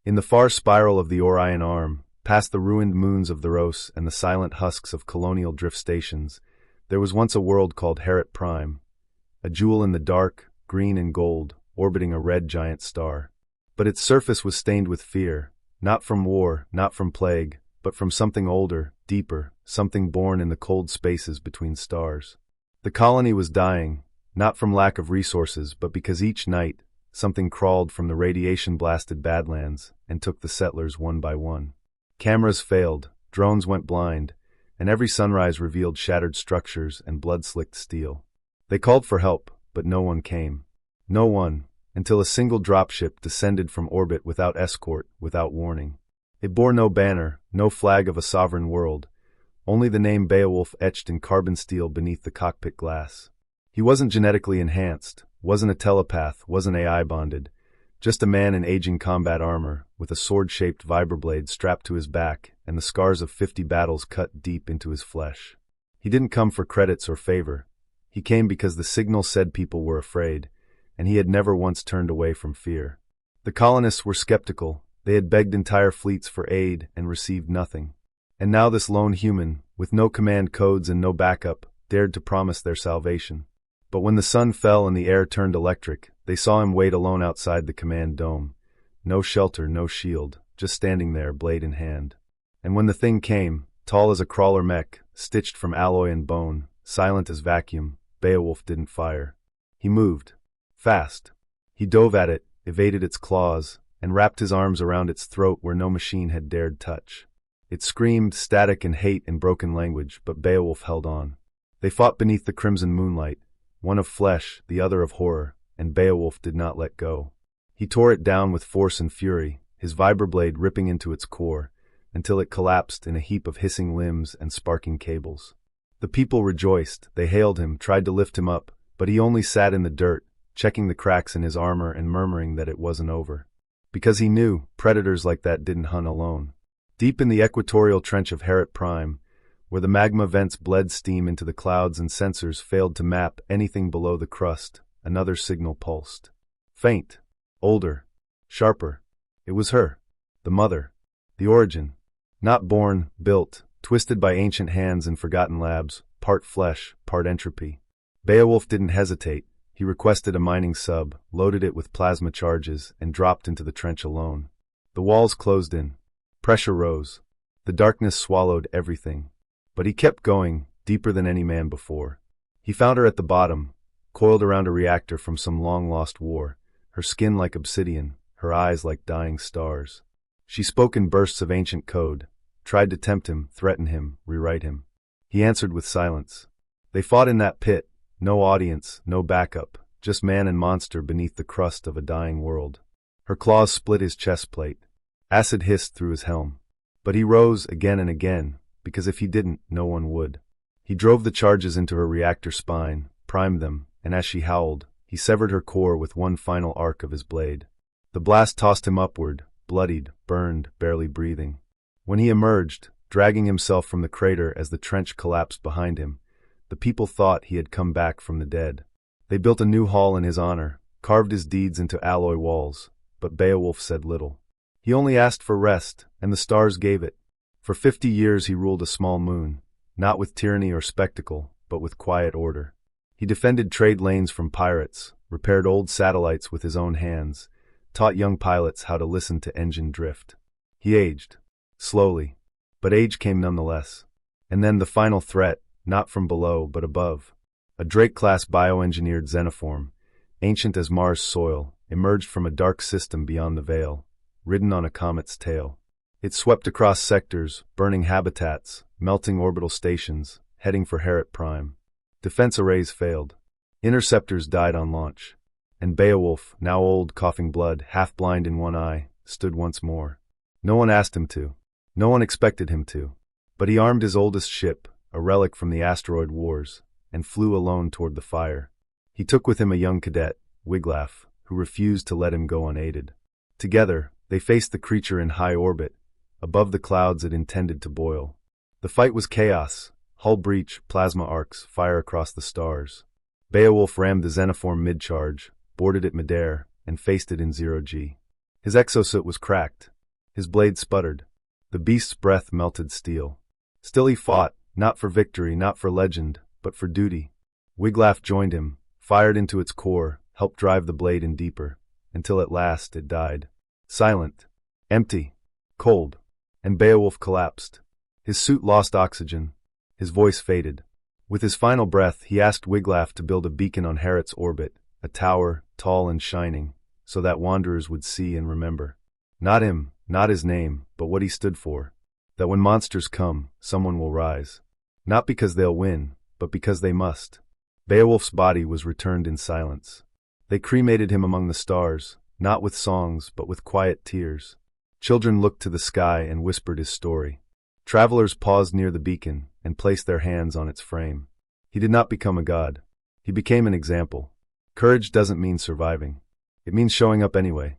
In the far spiral of the Orion Arm, past the ruined moons of the Theros and the silent husks of colonial drift stations, there was once a world called Herret Prime, a jewel in the dark, green and gold, orbiting a red giant star. But its surface was stained with fear, not from war, not from plague, but from something older, deeper, something born in the cold spaces between stars. The colony was dying, not from lack of resources, but because each night, something crawled from the radiation-blasted Badlands and took the settlers one by one. Cameras failed, drones went blind, and every sunrise revealed shattered structures and blood-slicked steel. They called for help, but no one came. No one, until a single dropship descended from orbit without escort, without warning. It bore no banner, no flag of a sovereign world, only the name Beowulf etched in carbon steel beneath the cockpit glass. He wasn't genetically enhanced, wasn't a telepath, wasn't AI bonded, just a man in aging combat armor, with a sword-shaped vibroblade strapped to his back and the scars of 50 battles cut deep into his flesh. He didn't come for credits or favor. He came because the signal said people were afraid, and he had never once turned away from fear. The colonists were skeptical. They had begged entire fleets for aid and received nothing. And now this lone human, with no command codes and no backup, dared to promise their salvation. But when the sun fell and the air turned electric, they saw him wait alone outside the command dome. No shelter, no shield, just standing there, blade in hand. And when the thing came, tall as a crawler mech, stitched from alloy and bone, silent as vacuum, Beowulf didn't fire. He moved. Fast. He dove at it, evaded its claws, and wrapped his arms around its throat where no machine had dared touch. It screamed static and hate in broken language, but Beowulf held on. They fought beneath the crimson moonlight, one of flesh, the other of horror, and Beowulf did not let go. He tore it down with force and fury, his vibroblade ripping into its core, until it collapsed in a heap of hissing limbs and sparking cables. The people rejoiced, they hailed him, tried to lift him up, but he only sat in the dirt, checking the cracks in his armor and murmuring that it wasn't over. Because he knew, predators like that didn't hunt alone. Deep in the equatorial trench of Herret Prime, where the magma vents bled steam into the clouds and sensors failed to map anything below the crust, another signal pulsed. Faint. Older. Sharper. It was her. The mother. The origin. Not born, built, twisted by ancient hands in forgotten labs, part flesh, part entropy. Beowulf didn't hesitate. He requested a mining sub, loaded it with plasma charges, and dropped into the trench alone. The walls closed in. Pressure rose. The darkness swallowed everything. But he kept going, deeper than any man before. He found her at the bottom, coiled around a reactor from some long-lost war, her skin like obsidian, her eyes like dying stars. She spoke in bursts of ancient code, tried to tempt him, threaten him, rewrite him. He answered with silence. They fought in that pit, no audience, no backup, just man and monster beneath the crust of a dying world. Her claws split his chest plate. Acid hissed through his helm. But he rose again and again, because if he didn't, no one would. He drove the charges into her reactor spine, primed them, and as she howled, he severed her core with one final arc of his blade. The blast tossed him upward, bloodied, burned, barely breathing. When he emerged, dragging himself from the crater as the trench collapsed behind him, the people thought he had come back from the dead. They built a new hall in his honor, carved his deeds into alloy walls, but Beowulf said little. He only asked for rest, and the stars gave it. For 50 years he ruled a small moon, not with tyranny or spectacle, but with quiet order. He defended trade lanes from pirates, repaired old satellites with his own hands, taught young pilots how to listen to engine drift. He aged. Slowly. But age came nonetheless. And then the final threat, not from below but above. A Drake-class bioengineered xenoform, ancient as Mars' soil, emerged from a dark system beyond the veil, ridden on a comet's tail. It swept across sectors, burning habitats, melting orbital stations, heading for Herret Prime. Defense arrays failed. Interceptors died on launch. And Beowulf, now old, coughing blood, half blind in one eye, stood once more. No one asked him to. No one expected him to. But he armed his oldest ship, a relic from the asteroid wars, and flew alone toward the fire. He took with him a young cadet, Wiglaf, who refused to let him go unaided. Together, they faced the creature in high orbit, above the clouds it intended to boil. The fight was chaos, hull breach, plasma arcs, fire across the stars. Beowulf rammed the xenoform mid-charge, boarded it midair, and faced it in 0G. His exosuit was cracked, His blade sputtered. The beast's breath melted steel. Still he fought, not for victory, not for legend, but for duty. Wiglaf joined him, fired into its core, helped drive the blade in deeper, until at last it died. Silent, empty, cold, and Beowulf collapsed. His suit lost oxygen. His voice faded. With his final breath, he asked Wiglaf to build a beacon on Herod's orbit, a tower, tall and shining, so that wanderers would see and remember. Not him, not his name, but what he stood for. That when monsters come, someone will rise. Not because they'll win, but because they must. Beowulf's body was returned in silence. They cremated him among the stars, not with songs, but with quiet tears. Children looked to the sky and whispered his story. Travelers paused near the beacon and placed their hands on its frame. He did not become a god. He became an example. Courage doesn't mean surviving. It means showing up anyway.